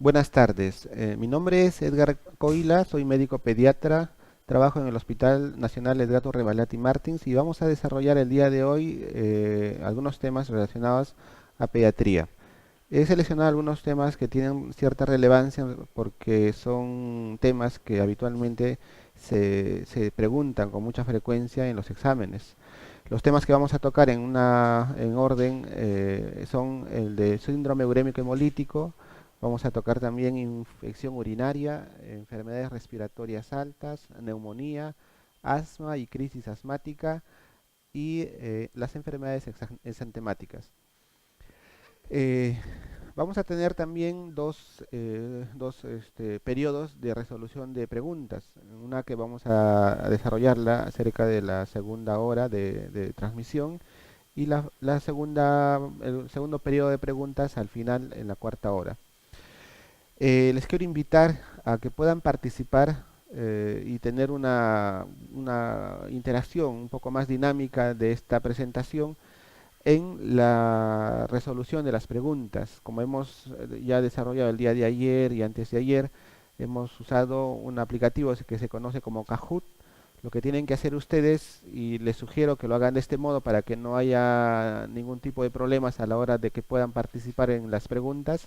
Buenas tardes. Mi nombre es Edgar Coila, soy médico pediatra, trabajo en el Hospital Nacional Edgardo Revalati Martins y vamos a desarrollar el día de hoy algunos temas relacionados a pediatría. He seleccionado algunos temas que tienen cierta relevancia porque son temas que habitualmente se preguntan con mucha frecuencia en los exámenes. Los temas que vamos a tocar en orden son el de síndrome urémico hemolítico. Vamos a tocar también infección urinaria, enfermedades respiratorias altas, neumonía, asma y crisis asmática y las enfermedades exantemáticas. Eh, Vamos a tener también dos periodos de resolución de preguntas. Una que vamos a desarrollarla cerca de la segunda hora de transmisión y el segundo periodo de preguntas al final en la cuarta hora. Les quiero invitar a que puedan participar y tener una interacción un poco más dinámica de esta presentación en la resolución de las preguntas. Como hemos ya desarrollado el día de ayer y antes de ayer, hemos usado un aplicativo que se conoce como Kahoot. Lo que tienen que hacer ustedes, y les sugiero que lo hagan de este modo para que no haya ningún tipo de problemas a la hora de que puedan participar en las preguntas,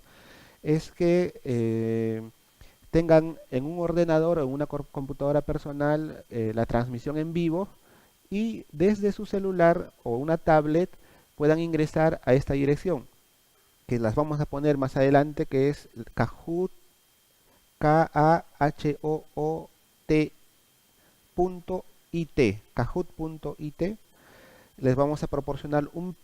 es que tengan en un ordenador o en una computadora personal la transmisión en vivo y desde su celular o una tablet puedan ingresar a esta dirección, que las vamos a poner más adelante, que es Kahoot, K-A-H-O-O-T punto IT, kahoot.it. Les vamos a proporcionar un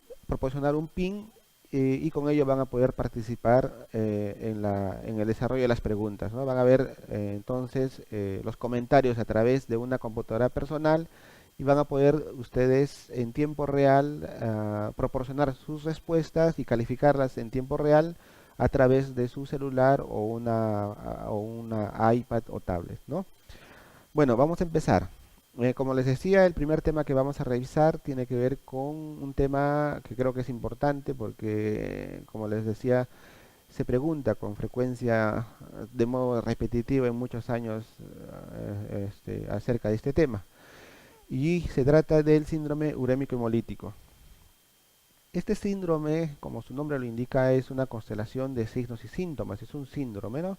pin y con ello van a poder participar en el desarrollo de las preguntas, ¿no? Van a ver entonces los comentarios a través de una computadora personal y van a poder ustedes en tiempo real proporcionar sus respuestas y calificarlas en tiempo real a través de su celular o una iPad o tablet, ¿no? Bueno, vamos a empezar. Como les decía, el primer tema que vamos a revisar tiene que ver con un tema que creo que es importante porque, como les decía, se pregunta con frecuencia, de modo repetitivo en muchos años, acerca de este tema. Y se trata del síndrome urémico hemolítico. Este síndrome, como su nombre lo indica, es una constelación de signos y síntomas, es un síndrome, ¿no?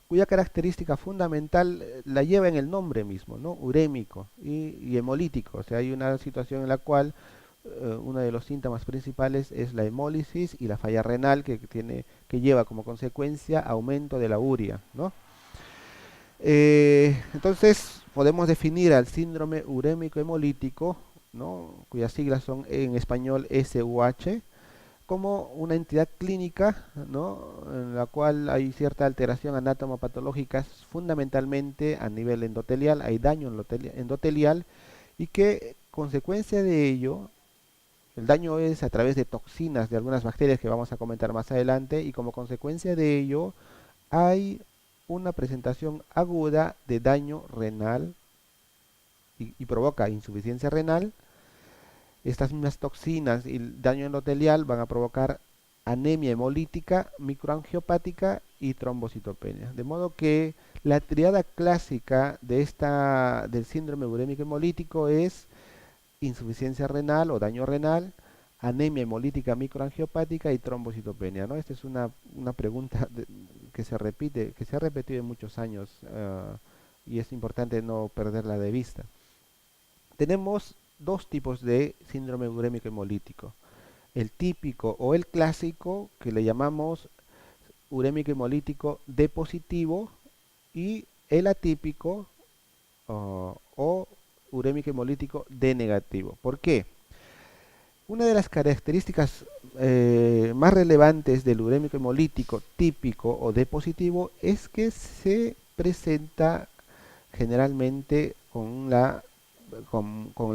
Cuya característica fundamental la lleva en el nombre mismo, ¿no? Urémico y hemolítico. O sea, hay una situación en la cual uno de los síntomas principales es la hemólisis y la falla renal que lleva como consecuencia aumento de la urea, ¿no? Entonces, podemos definir al síndrome urémico hemolítico, ¿no? Cuyas siglas son en español SUH, como una entidad clínica, ¿no? En la cual hay cierta alteración anatomopatológica, fundamentalmente a nivel endotelial, hay daño endotelial y que consecuencia de ello, el daño es a través de toxinas de algunas bacterias que vamos a comentar más adelante y como consecuencia de ello hay una presentación aguda de daño renal y provoca insuficiencia renal. Estas mismas toxinas y el daño endotelial van a provocar anemia hemolítica, microangiopática y trombocitopenia. De modo que la triada clásica del síndrome urémico hemolítico es insuficiencia renal o daño renal, anemia hemolítica microangiopática y trombocitopenia, ¿no? Esta es una pregunta que se repite, que se ha repetido en muchos años y es importante no perderla de vista. Tenemos dos tipos de síndrome urémico hemolítico. El típico o el clásico, que le llamamos urémico hemolítico D positivo, y el atípico o urémico hemolítico D negativo. ¿Por qué? Una de las características más relevantes del urémico hemolítico típico o D positivo es que se presenta generalmente con la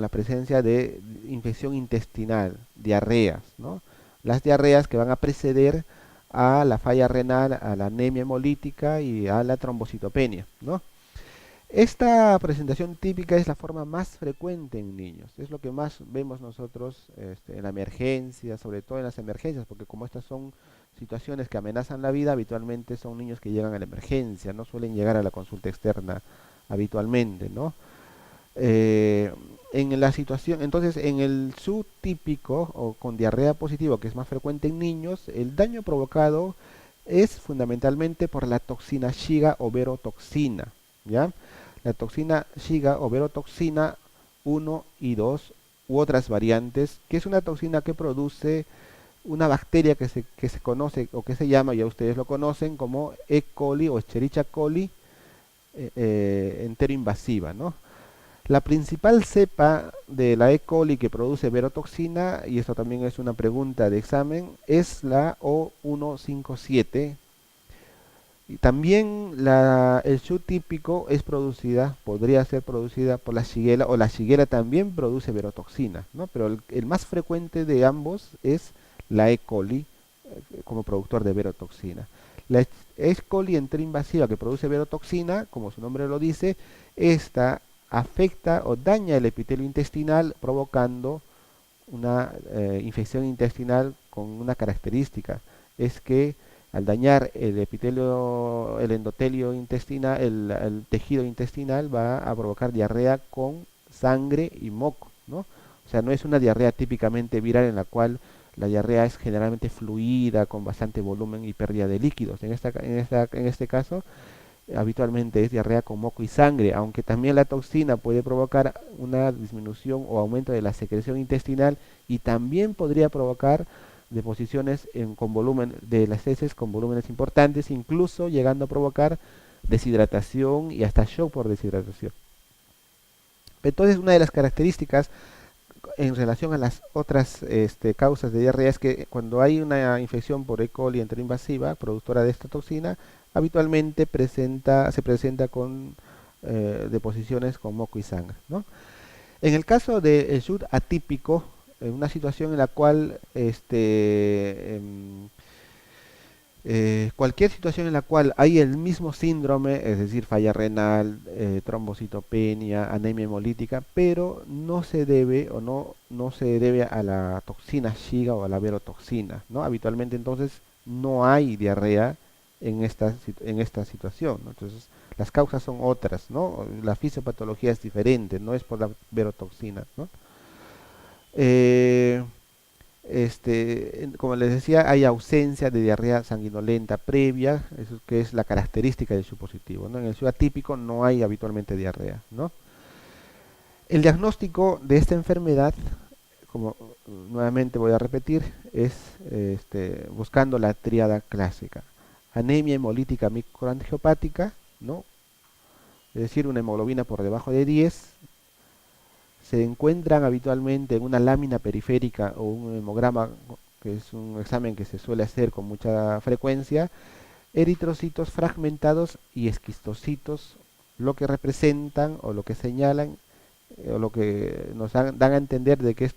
presencia de infección intestinal, diarreas, ¿no? Las diarreas que van a preceder a la falla renal, a la anemia hemolítica y a la trombocitopenia, ¿no? Esta presentación típica es la forma más frecuente en niños, es lo que más vemos nosotros en la emergencia, sobre todo en las emergencias, porque como estas situaciones que amenazan la vida, habitualmente son niños que llegan a la emergencia, no suelen llegar a la consulta externa habitualmente, ¿no? Eh, en la situación, entonces, en el subtípico o con diarrea positiva, que es más frecuente en niños, el daño provocado es fundamentalmente por la toxina Shiga o verotoxina, ¿ya? La toxina Shiga o verotoxina 1 y 2 u otras variantes, que es una toxina que produce una bacteria que se conoce o que se llama, ya ustedes lo conocen, como E. coli o Escherichia coli enteroinvasiva, ¿no? La principal cepa de la E. coli que produce verotoxina, y esto también es una pregunta de examen, es la O157. Y también el subtípico es producida, podría ser producida por la Shigella, o la Shigella también produce verotoxina, ¿no? Pero el más frecuente de ambos es la E. coli como productor de verotoxina. La E. coli enteroinvasiva que produce verotoxina, como su nombre lo dice, esta afecta o daña el epitelio intestinal provocando una infección intestinal con una característica, es que al dañar el epitelio, el endotelio intestinal, el tejido intestinal va a provocar diarrea con sangre y moco, ¿no? O sea, no es una diarrea típicamente viral en la cual la diarrea es generalmente fluida, con bastante volumen y pérdida de líquidos. En este caso, habitualmente es diarrea con moco y sangre, aunque también la toxina puede provocar una disminución o aumento de la secreción intestinal y también podría provocar deposiciones con volumen de las heces con volúmenes importantes, incluso llegando a provocar deshidratación y hasta shock por deshidratación. Entonces, una de las características en relación a las otras causas de diarrea es que cuando hay una infección por E. coli enteroinvasiva, productora de esta toxina, habitualmente se presenta con deposiciones con moco y sangre, ¿no? En el caso del SUD atípico, en una situación en la cual cualquier situación en la cual hay el mismo síndrome, es decir, falla renal, trombocitopenia, anemia hemolítica, pero no se debe o no se debe a la toxina Shiga o a la verotoxina, ¿no? Habitualmente entonces no hay diarrea en esta situación, ¿no? Entonces las causas son otras, ¿no? La fisiopatología es diferente, no es por la verotoxina, ¿no? Eh, como les decía, hay ausencia de diarrea sanguinolenta previa, eso que es la característica del supositivo, ¿no? En el SUD atípico no hay habitualmente diarrea, ¿no? El diagnóstico de esta enfermedad, como nuevamente voy a repetir, es buscando la tríada clásica: anemia hemolítica microangiopática, ¿no? Es decir, una hemoglobina por debajo de 10. Se encuentran habitualmente en una lámina periférica o un hemograma, que es un examen que se suele hacer con mucha frecuencia, eritrocitos fragmentados y esquistocitos, lo que representan o lo que señalan o lo que nos dan a entender de que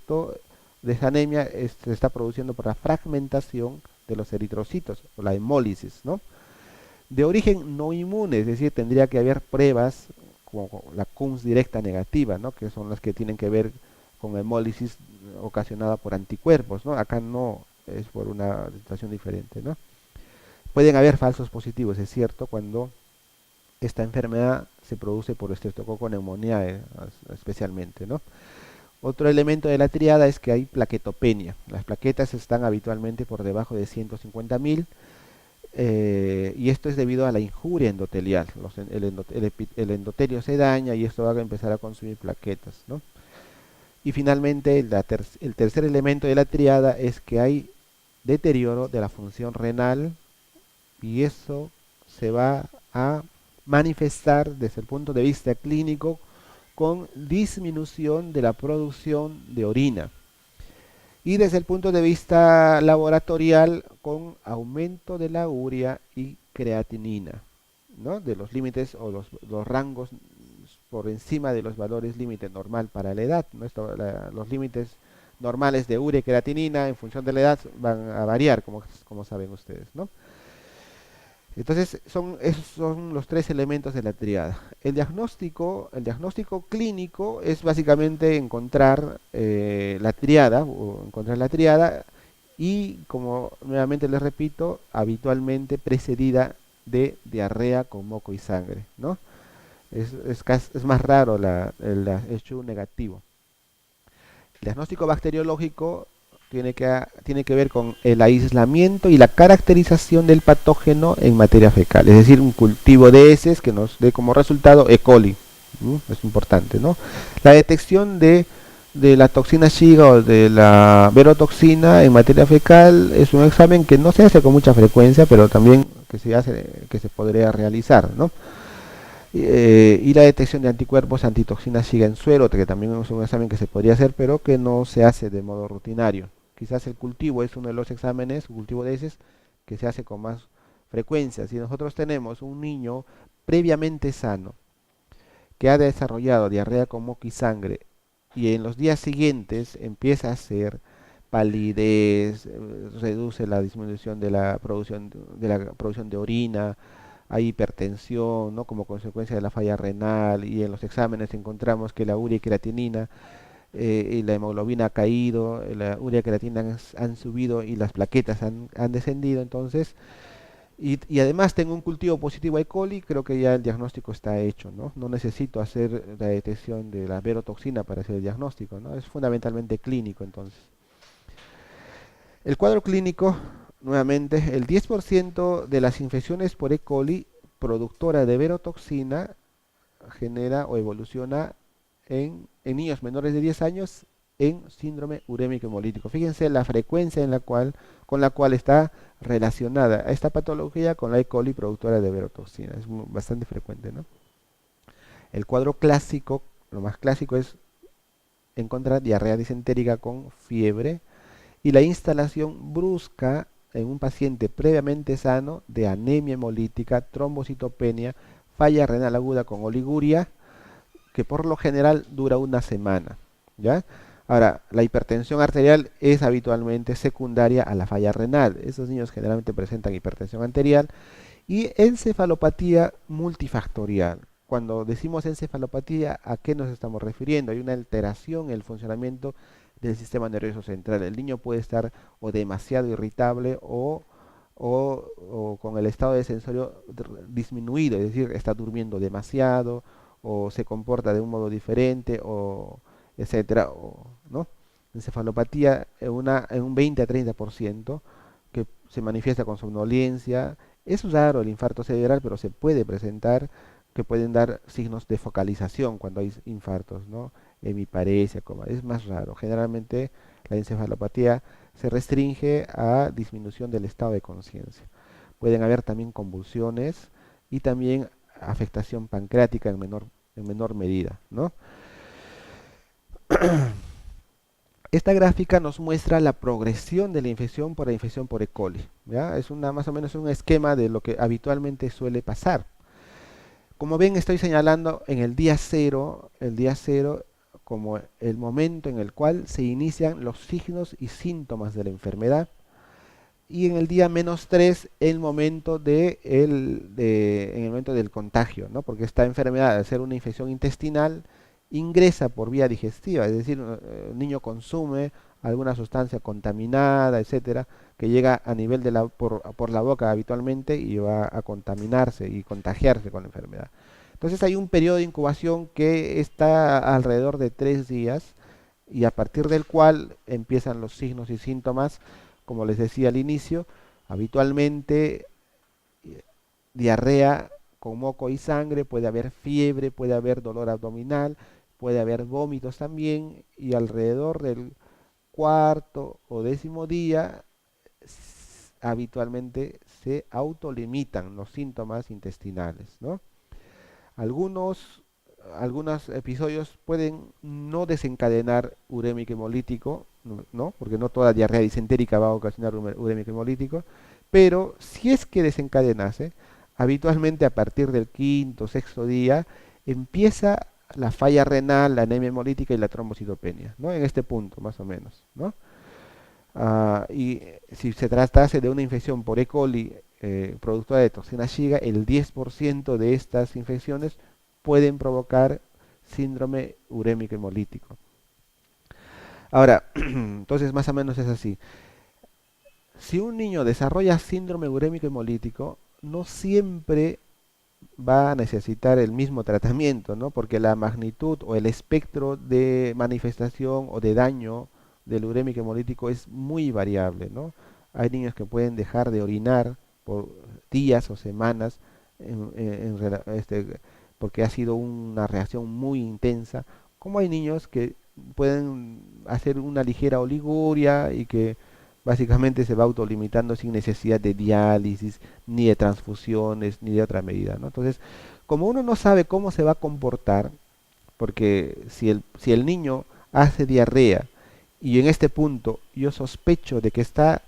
de esa anemia se está produciendo por la fragmentación de los eritrocitos o la hemólisis, ¿no? De origen no inmune, es decir, tendría que haber pruebas como la CUMS directa negativa, ¿no? Que son las que tienen que ver con hemólisis ocasionada por anticuerpos, ¿no? Acá no, es por una situación diferente, ¿no? Pueden haber falsos positivos, es cierto, cuando esta enfermedad se produce por Streptococcus pneumoniae especialmente, ¿no? Otro elemento de la triada es que hay plaquetopenia. Las plaquetas están habitualmente por debajo de 150.000. Y esto es debido a la injuria endotelial. El endotelio se daña y esto va a empezar a consumir plaquetas, ¿no? Y finalmente, el tercer elemento de la triada es que hay deterioro de la función renal y eso se va a manifestar desde el punto de vista clínico con disminución de la producción de orina y desde el punto de vista laboratorial con aumento de la urea y creatinina, ¿no? De los límites o los rangos por encima de los valores límite normal para la edad, ¿no? Los límites normales de urea y creatinina en función de la edad van a variar, como saben ustedes, ¿no? Entonces, esos son los tres elementos de la triada. El diagnóstico clínico es básicamente encontrar la triada, o encontrar la triada y, como nuevamente les repito, habitualmente precedida de diarrea con moco y sangre, ¿no? Es más raro el Shu negativo. El diagnóstico bacteriológico tiene que ver con el aislamiento y la caracterización del patógeno en materia fecal, es decir, un cultivo de heces que nos dé como resultado E. coli. Es importante, ¿no? La detección de la toxina Shiga o de la verotoxina en materia fecal es un examen que no se hace con mucha frecuencia, pero también que se podría realizar, ¿no? Y la detección de anticuerpos antitoxina Shiga en suero, que también es un examen que se podría hacer, pero que no se hace de modo rutinario. Quizás el cultivo es uno de los exámenes, cultivo de heces, que se hace con más frecuencia. Si nosotros tenemos un niño previamente sano, que ha desarrollado diarrea con moco y sangre, y en los días siguientes empieza a hacer palidez, reduce la disminución de la producción de orina, hay hipertensión, ¿no? Como consecuencia de la falla renal, y en los exámenes encontramos que la urea y creatinina y la hemoglobina ha caído, la urea y creatina han subido y las plaquetas han descendido. Entonces, y además tengo un cultivo positivo a E. coli, creo que ya el diagnóstico está hecho, ¿no? No necesito hacer la detección de la verotoxina para hacer el diagnóstico, ¿no? Es fundamentalmente clínico. Entonces, el cuadro clínico, nuevamente, el 10% de las infecciones por E. coli productora de verotoxina genera o evoluciona en niños menores de 10 años en síndrome urémico hemolítico. Fíjense la frecuencia con la cual está relacionada esta patología con la E. coli productora de verotoxina. Es bastante frecuente, ¿no? El cuadro clásico, lo más clásico es encontrar diarrea disentérica con fiebre y la instalación brusca en un paciente previamente sano de anemia hemolítica, trombocitopenia, falla renal aguda con oliguria, que por lo general dura una semana, ¿ya? Ahora, la hipertensión arterial es habitualmente secundaria a la falla renal. Esos niños generalmente presentan hipertensión arterial y encefalopatía multifactorial. Cuando decimos encefalopatía, ¿a qué nos estamos refiriendo? Hay una alteración en el funcionamiento del sistema nervioso central. El niño puede estar o demasiado irritable o con el estado de sensorio disminuido, es decir, está durmiendo demasiado o se comporta de un modo diferente o etcétera, ¿no? Encefalopatía en un 20 a 30% que se manifiesta con somnolencia. Es raro el infarto cerebral, pero se puede presentar, que pueden dar signos de focalización cuando hay infartos, ¿no? Hemiparesia, coma. Es más raro. Generalmente la encefalopatía se restringe a disminución del estado de conciencia. Pueden haber también convulsiones y también afectación pancreática en menor medida, ¿no? Esta gráfica nos muestra la progresión de la infección por la infección por E. coli, ¿ya? Es más o menos un esquema de lo que habitualmente suele pasar. Como ven, estoy señalando en el día cero como el momento en el cual se inician los signos y síntomas de la enfermedad, y en el día -3 en el momento del contagio, ¿no? Porque esta enfermedad, al ser una infección intestinal, ingresa por vía digestiva, es decir, el niño consume alguna sustancia contaminada, etcétera, que llega a nivel por la boca habitualmente y va a contaminarse y contagiarse con la enfermedad. Entonces hay un periodo de incubación que está alrededor de 3 días, y a partir del cual empiezan los signos y síntomas, como les decía al inicio, habitualmente diarrea con moco y sangre, puede haber fiebre, puede haber dolor abdominal, puede haber vómitos también, y alrededor del cuarto o 10.º día habitualmente se autolimitan los síntomas intestinales, ¿no? Algunos, algunos episodios pueden no desencadenar urémico hemolítico, ¿no? Porque no toda diarrea disentérica va a ocasionar urémico hemolítico, pero si es que desencadenase, habitualmente a partir del quinto o sexto día empieza la falla renal, la anemia hemolítica y la trombocitopenia, ¿no? En este punto, más o menos, ¿no? Y si se tratase de una infección por E. coli productora de toxina Shiga, el 10% de estas infecciones pueden provocar síndrome urémico hemolítico. Ahora, entonces más o menos es así. Si un niño desarrolla síndrome urémico hemolítico, no siempre va a necesitar el mismo tratamiento, ¿no? Porque la magnitud o el espectro de manifestación o de daño del urémico hemolítico es muy variable, ¿no? Hay niños que pueden dejar de orinar por días o semanas porque ha sido una reacción muy intensa, como hay niños que pueden hacer una ligera oliguria y que básicamente se va autolimitando sin necesidad de diálisis, ni de transfusiones, ni de otra medida, ¿no? Entonces, como uno no sabe cómo se va a comportar, porque si el niño hace diarrea y en este punto yo sospecho de que está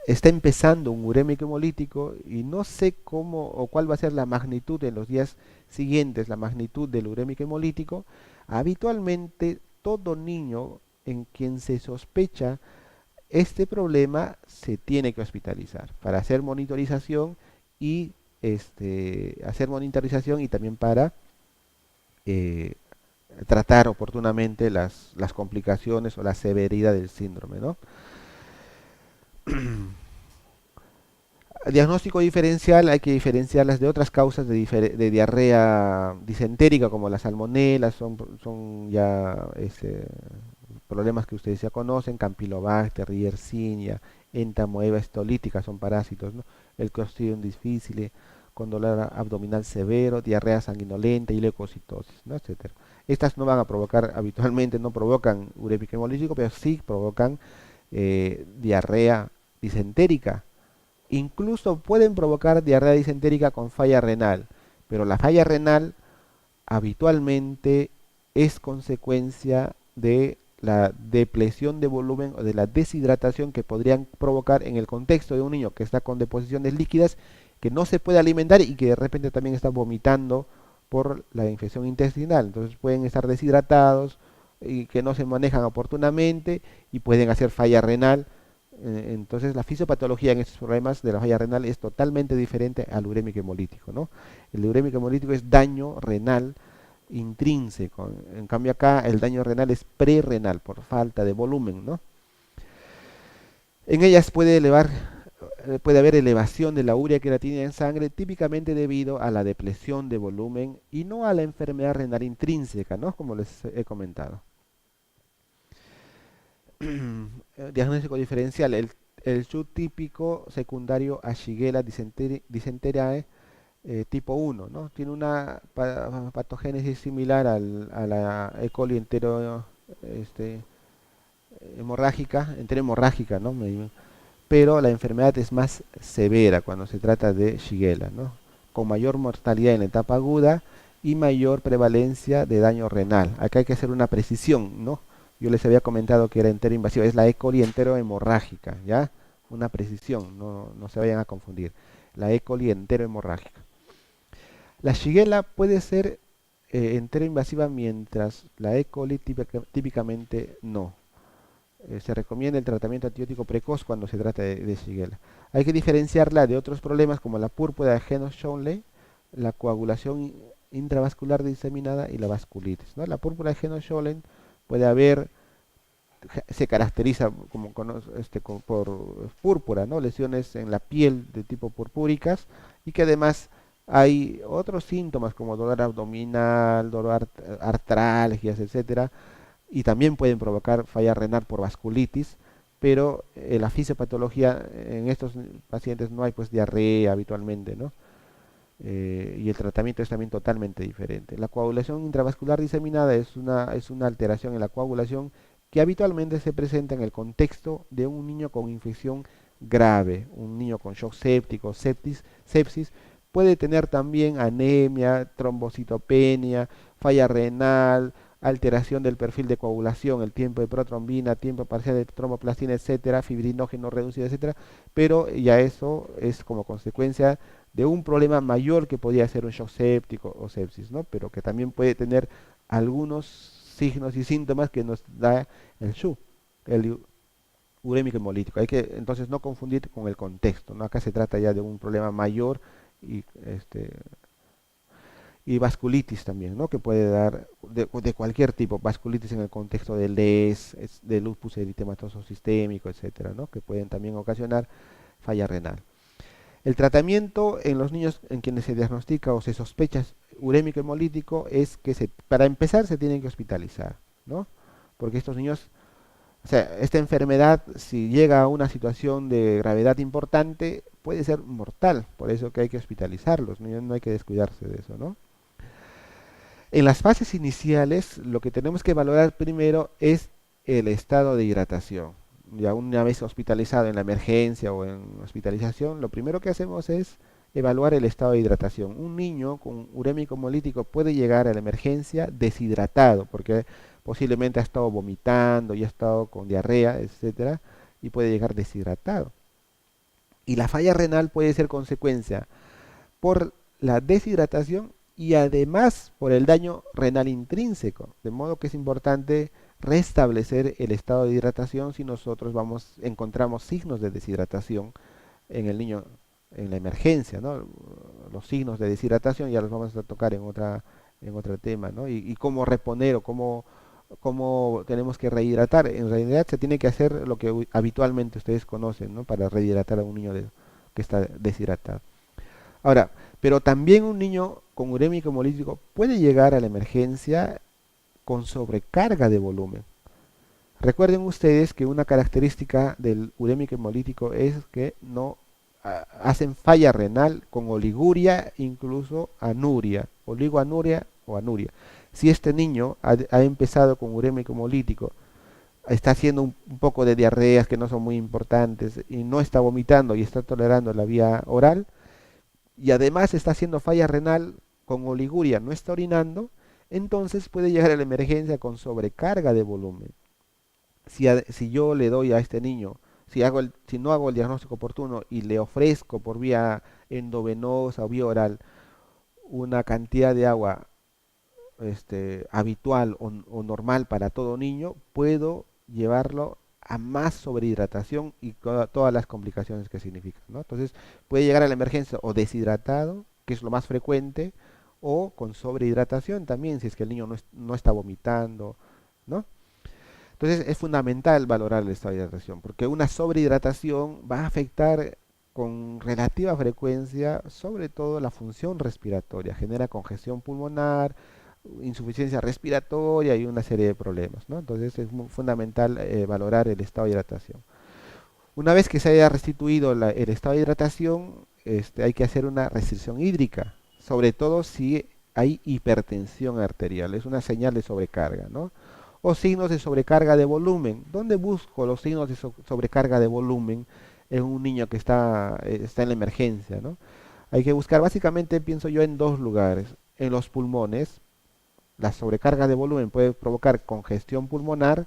empezando un urémico hemolítico y no sé cómo o cuál va a ser la magnitud en los días siguientes, la magnitud del urémico hemolítico, habitualmente todo niño en quien se sospecha este problema se tiene que hospitalizar para hacer monitorización y hacer monitorización y también para eh, tratar oportunamente las complicaciones o la severidad del síndrome, ¿no? Diagnóstico diferencial, hay que diferenciarlas de otras causas de diarrea disentérica como la salmonela, son ya problemas que ustedes ya conocen, Campylobacter, Yersinia, Entamoeba estolítica, son parásitos, ¿no? El Clostridium difficile, con dolor abdominal severo, diarrea sanguinolenta y leucocitosis, ¿no? Etcétera. Estas no van a provocar, habitualmente no provocan urémico hemolítico, pero sí provocan diarrea disentérica. Incluso pueden provocar diarrea disentérica con falla renal, pero la falla renal habitualmente es consecuencia de la depresión de volumen o de la deshidratación que podrían provocar en el contexto de un niño que está con deposiciones líquidas, que no se puede alimentar y que de repente también está vomitando por la infección intestinal. Entonces pueden estar deshidratados y que no se manejan oportunamente y pueden hacer falla renal. Entonces la fisiopatología en estos problemas de la falla renal es totalmente diferente al urémico hemolítico, ¿no? El urémico hemolítico es daño renal intrínseco. En cambio acá el daño renal es prerrenal por falta de volumen, ¿no? En ellas puede haber elevación de la urea creatinina en sangre, típicamente debido a la depresión de volumen y no a la enfermedad renal intrínseca, ¿no? Como les he comentado. Diagnóstico diferencial. El subtípico secundario a Shigella dysenteriae tipo 1, ¿no? Tiene una patogénesis similar a la E. coli este, enterohemorrágica, ¿no? Pero la enfermedad es más severa cuando se trata de Shigella, ¿no? Con mayor mortalidad en la etapa aguda y mayor prevalencia de daño renal. Acá hay que hacer una precisión, ¿no? Yo les había comentado que era enteroinvasiva, es la E. coli enterohemorrágica, ¿ya? Una precisión, no se vayan a confundir. La E. coli enterohemorrágica. La Shigella puede ser enteroinvasiva mientras la E. coli típicamente no. Se recomienda el tratamiento antibiótico precoz cuando se trata de Shigella. Hay que diferenciarla de otros problemas como la púrpura de Heno-Schönlein, la coagulación intravascular diseminada y la vasculitis, ¿no? La púrpura de Heno-Schönlein puede haber, se caracteriza por púrpura, ¿no? Lesiones en la piel de tipo purpúricas y que además hay otros síntomas como dolor abdominal, artralgias, etcétera, y también pueden provocar falla renal por vasculitis, pero la fisiopatología en estos pacientes no hay pues diarrea habitualmente, ¿no? Y el tratamiento es también totalmente diferente. La coagulación intravascular diseminada es una alteración en la coagulación que habitualmente se presenta en el contexto de un niño con infección grave, un niño con shock séptico, sepsis, puede tener también anemia, trombocitopenia, falla renal, alteración del perfil de coagulación, el tiempo de protrombina, tiempo parcial de tromboplastina, etcétera, fibrinógeno reducido, etcétera, pero ya eso es como consecuencia de un problema mayor que podría ser un shock séptico o sepsis, ¿no? Pero que también puede tener algunos signos y síntomas que nos da el SHU, el urémico hemolítico. Hay que entonces no confundir con el contexto, ¿no? Acá se trata ya de un problema mayor y Y vasculitis también, ¿no? Que puede dar de cualquier tipo, vasculitis en el contexto del DES, de lupus eritematoso sistémico, etcétera, ¿no? Que pueden también ocasionar falla renal. El tratamiento en los niños en quienes se diagnostica o se sospecha urémico hemolítico es que para empezar se tienen que hospitalizar, ¿no? Porque estos niños, o sea, esta enfermedad, si llega a una situación de gravedad importante, puede ser mortal, por eso que hay que hospitalizarlos, no, no hay que descuidarse de eso, ¿no? En las fases iniciales, lo que tenemos que valorar primero es el estado de hidratación. Ya una vez hospitalizado en la emergencia o en hospitalización, lo primero que hacemos es evaluar el estado de hidratación. Un niño con urémico hemolítico puede llegar a la emergencia deshidratado, porque posiblemente ha estado vomitando y ha estado con diarrea, etcétera, y puede llegar deshidratado. Y la falla renal puede ser consecuencia por la deshidratación y además por el daño renal intrínseco. De modo que es importante restablecer el estado de hidratación si nosotros encontramos signos de deshidratación en el niño en la emergencia, ¿no? Los signos de deshidratación ya los vamos a tocar en otro tema, ¿no? Y cómo reponer o cómo tenemos que rehidratar. En realidad se tiene que hacer lo que habitualmente ustedes conocen, ¿no? Para rehidratar a un niño que está deshidratado. Ahora, pero también un niño con urémico hemolítico puede llegar a la emergencia con sobrecarga de volumen. Recuerden ustedes que una característica del urémico hemolítico es que no hacen falla renal con oliguria, incluso anuria, oligoanuria o anuria. Si este niño ha empezado con urémico hemolítico, está haciendo un poco de diarreas que no son muy importantes y no está vomitando y está tolerando la vía oral, y además está haciendo falla renal con oliguria, no está orinando, entonces puede llegar a la emergencia con sobrecarga de volumen. Si yo le doy a este niño, si no hago el diagnóstico oportuno y le ofrezco por vía endovenosa o vía oral una cantidad de agua habitual o normal para todo niño, puedo llevarlo a más sobrehidratación y todas las complicaciones que significan, ¿no? Entonces puede llegar a la emergencia o deshidratado, que es lo más frecuente, o con sobrehidratación también, si es que el niño no está vomitando, ¿no? Entonces es fundamental valorar el estado de hidratación, porque una sobrehidratación va a afectar con relativa frecuencia, sobre todo la función respiratoria, genera congestión pulmonar, insuficiencia respiratoria y una serie de problemas, ¿no? Entonces es fundamental valorar el estado de hidratación. Una vez que se haya restituido el estado de hidratación, hay que hacer una restricción hídrica, sobre todo si hay hipertensión arterial, es una señal de sobrecarga, ¿no? O signos de sobrecarga de volumen. ¿Dónde busco los signos de sobrecarga de volumen en un niño que está en la emergencia, ¿no? Hay que buscar, básicamente pienso yo, en dos lugares. En los pulmones, la sobrecarga de volumen puede provocar congestión pulmonar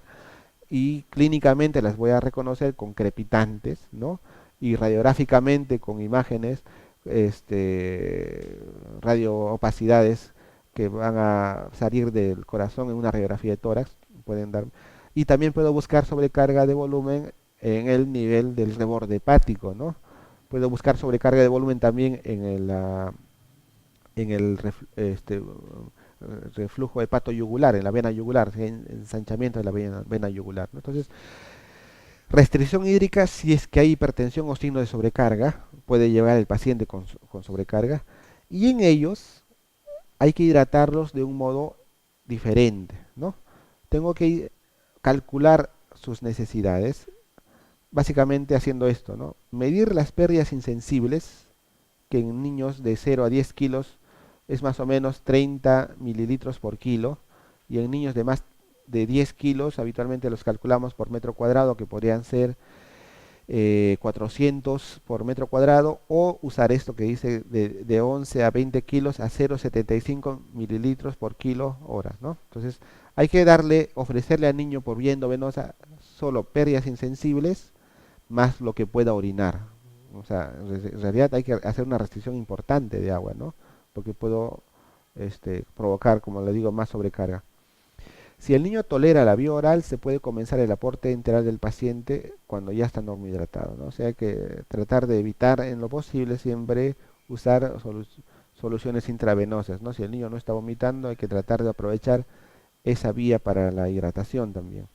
y clínicamente las voy a reconocer con crepitantes, ¿no? Y radiográficamente con imágenes, radioopacidades que van a salir del corazón en una radiografía de tórax, pueden dar. Y también puedo buscar sobrecarga de volumen en el nivel del reborde hepático, ¿no? Puedo buscar sobrecarga de volumen también en el reflujo hepatoyugular, en la vena yugular, en ensanchamiento de la vena yugular, ¿no? Entonces, restricción hídrica si es que hay hipertensión o signo de sobrecarga, puede llevar al paciente con sobrecarga, y en ellos hay que hidratarlos de un modo diferente, ¿no? Tengo que calcular sus necesidades, básicamente haciendo esto, ¿no? Medir las pérdidas insensibles, que en niños de 0 a 10 kilos es más o menos 30 mililitros por kilo, y en niños de más de 10 kilos habitualmente los calculamos por metro cuadrado, que podrían ser 400 por metro cuadrado, o usar esto que dice de 11 a 20 kilos a 0,75 mililitros por kilo hora, ¿no? Entonces hay que ofrecerle al niño por vía endovenosa solo pérdidas insensibles más lo que pueda orinar. O sea, en realidad hay que hacer una restricción importante de agua, ¿no? Porque puedo provocar, como le digo, más sobrecarga. Si el niño tolera la vía oral, se puede comenzar el aporte enteral del paciente cuando ya está normohidratado, ¿no? O sea, hay que tratar de evitar en lo posible siempre usar soluciones intravenosas, ¿no? Si el niño no está vomitando, hay que tratar de aprovechar esa vía para la hidratación también.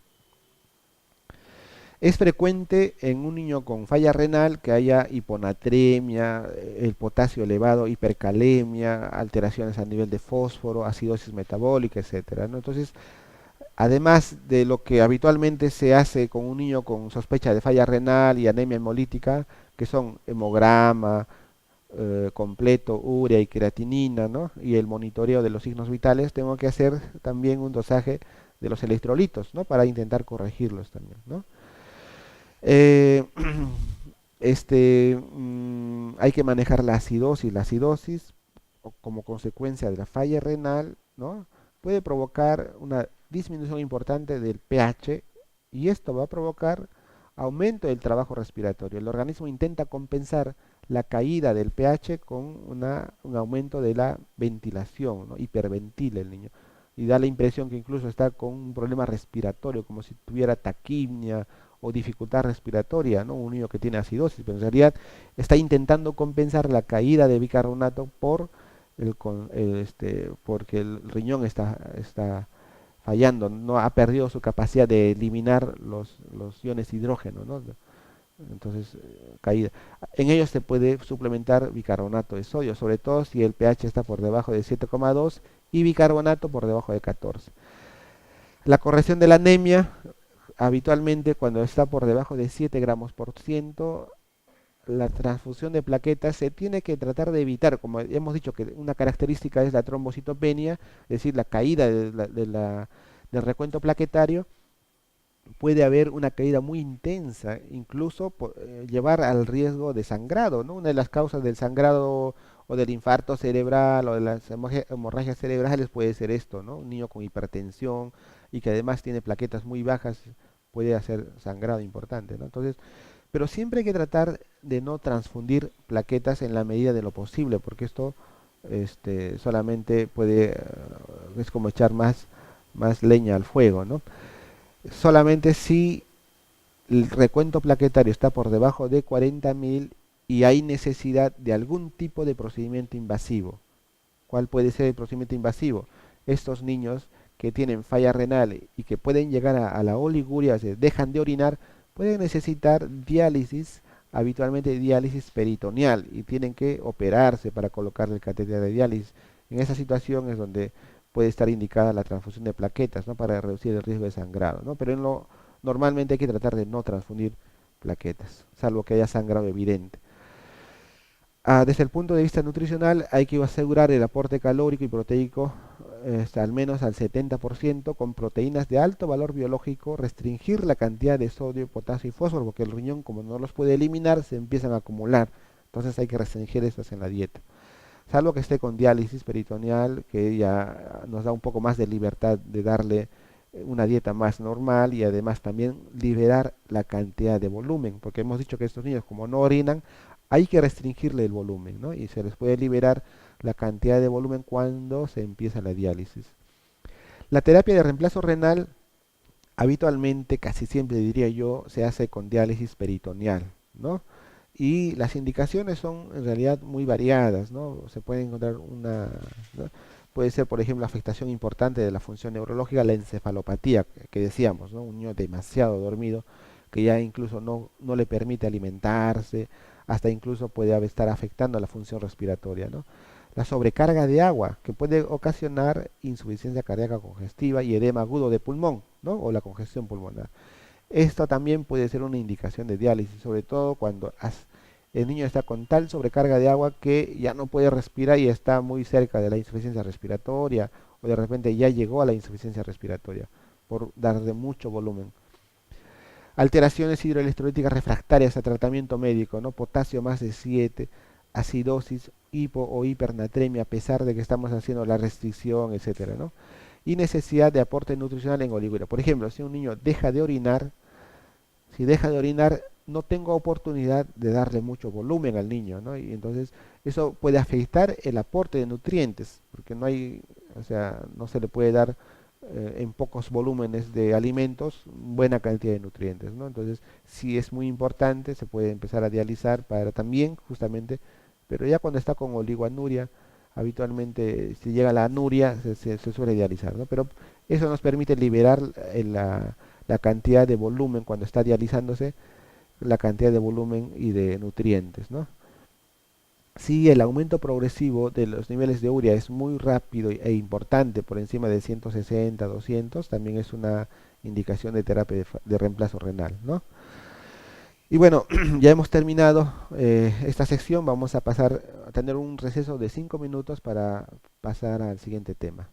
Es frecuente en un niño con falla renal que haya hiponatremia, el potasio elevado, hipercalemia, alteraciones a nivel de fósforo, acidosis metabólica, etcétera, ¿no? Entonces, además de lo que habitualmente se hace con un niño con sospecha de falla renal y anemia hemolítica, que son hemograma completo, urea y creatinina, ¿no? Y el monitoreo de los signos vitales, tengo que hacer también un dosaje de los electrolitos, ¿no? Para intentar corregirlos también, ¿no? Eh, hay que manejar la acidosis. La acidosis, como consecuencia de la falla renal, ¿no? Puede provocar una disminución importante del pH y esto va a provocar aumento del trabajo respiratorio. El organismo intenta compensar la caída del pH con un aumento de la ventilación, ¿no? Hiperventila el niño y da la impresión que incluso está con un problema respiratorio, como si tuviera taquimia o dificultad respiratoria, ¿no? Un niño que tiene acidosis, pero en realidad está intentando compensar la caída de bicarbonato porque el riñón está fallando, no ha perdido su capacidad de eliminar los iones hidrógeno, ¿no? Entonces, caída. En ellos se puede suplementar bicarbonato de sodio, sobre todo si el pH está por debajo de 7,2 y bicarbonato por debajo de 14. La corrección de la anemia, habitualmente cuando está por debajo de 7 gramos por ciento, la transfusión de plaquetas se tiene que tratar de evitar, como hemos dicho que una característica es la trombocitopenia, es decir, la caída del recuento plaquetario. Puede haber una caída muy intensa, incluso llevar al riesgo de sangrado, ¿no? Una de las causas del sangrado o del infarto cerebral o de las hemorragias cerebrales puede ser esto, ¿no? Un niño con hipertensión y que además tiene plaquetas muy bajas puede hacer sangrado importante, ¿no? Entonces, pero siempre hay que tratar de no transfundir plaquetas en la medida de lo posible, porque esto solamente es como echar más leña al fuego, ¿no? Solamente si el recuento plaquetario está por debajo de 40.000 y hay necesidad de algún tipo de procedimiento invasivo. ¿Cuál puede ser el procedimiento invasivo? Estos niños que tienen falla renal y que pueden llegar a la oliguria, o sea, dejan de orinar, pueden necesitar diálisis, habitualmente diálisis peritoneal, y tienen que operarse para colocar el catéter de diálisis. En esa situación es donde puede estar indicada la transfusión de plaquetas, ¿no? Para reducir el riesgo de sangrado, ¿no? Pero normalmente hay que tratar de no transfundir plaquetas, salvo que haya sangrado evidente. Desde el punto de vista nutricional, hay que asegurar el aporte calórico y proteico al menos al 70% con proteínas de alto valor biológico, restringir la cantidad de sodio, potasio y fósforo, porque el riñón, como no los puede eliminar, se empiezan a acumular. Entonces hay que restringir estas en la dieta. Salvo que esté con diálisis peritoneal, que ya nos da un poco más de libertad de darle una dieta más normal y además también liberar la cantidad de volumen, porque hemos dicho que estos niños como no orinan, hay que restringirle el volumen, ¿no? Y se les puede liberar la cantidad de volumen cuando se empieza la diálisis. La terapia de reemplazo renal habitualmente, casi siempre diría yo, se hace con diálisis peritoneal, ¿no? Y las indicaciones son en realidad muy variadas, ¿no? Se puede encontrar ¿no? Puede ser, por ejemplo, afectación importante de la función neurológica, la encefalopatía, que decíamos, ¿no? Un niño demasiado dormido, que ya incluso no le permite alimentarse, hasta incluso puede estar afectando la función respiratoria, ¿no? La sobrecarga de agua, que puede ocasionar insuficiencia cardíaca congestiva y edema agudo de pulmón, ¿no? O la congestión pulmonar. Esto también puede ser una indicación de diálisis, sobre todo cuando el niño está con tal sobrecarga de agua que ya no puede respirar y está muy cerca de la insuficiencia respiratoria o de repente ya llegó a la insuficiencia respiratoria por darle mucho volumen. Alteraciones hidroelectrolíticas refractarias a tratamiento médico, ¿no? Potasio más de 7, acidosis, hipo o hipernatremia a pesar de que estamos haciendo la restricción, etcétera, ¿no? Y necesidad de aporte nutricional en oliguria. Por ejemplo, si un niño deja de orinar, si deja de orinar, no tengo oportunidad de darle mucho volumen al niño, ¿no? Y entonces eso puede afectar el aporte de nutrientes, porque o sea, no se le puede dar en pocos volúmenes de alimentos buena cantidad de nutrientes, ¿no? Entonces, si es muy importante, se puede empezar a dializar para también, justamente, pero ya cuando está con oligoanuria, habitualmente si llega la anuria se suele dializar, ¿no? Pero eso nos permite liberar la cantidad de volumen cuando está dializándose, la cantidad de volumen y de nutrientes, ¿no? Si el aumento progresivo de los niveles de urea es muy rápido e importante, por encima de 160, 200, también es una indicación de terapia de reemplazo renal, ¿no? Y bueno, ya hemos terminado esta sección. Vamos a pasar a tener un receso de 5 minutos para pasar al siguiente tema.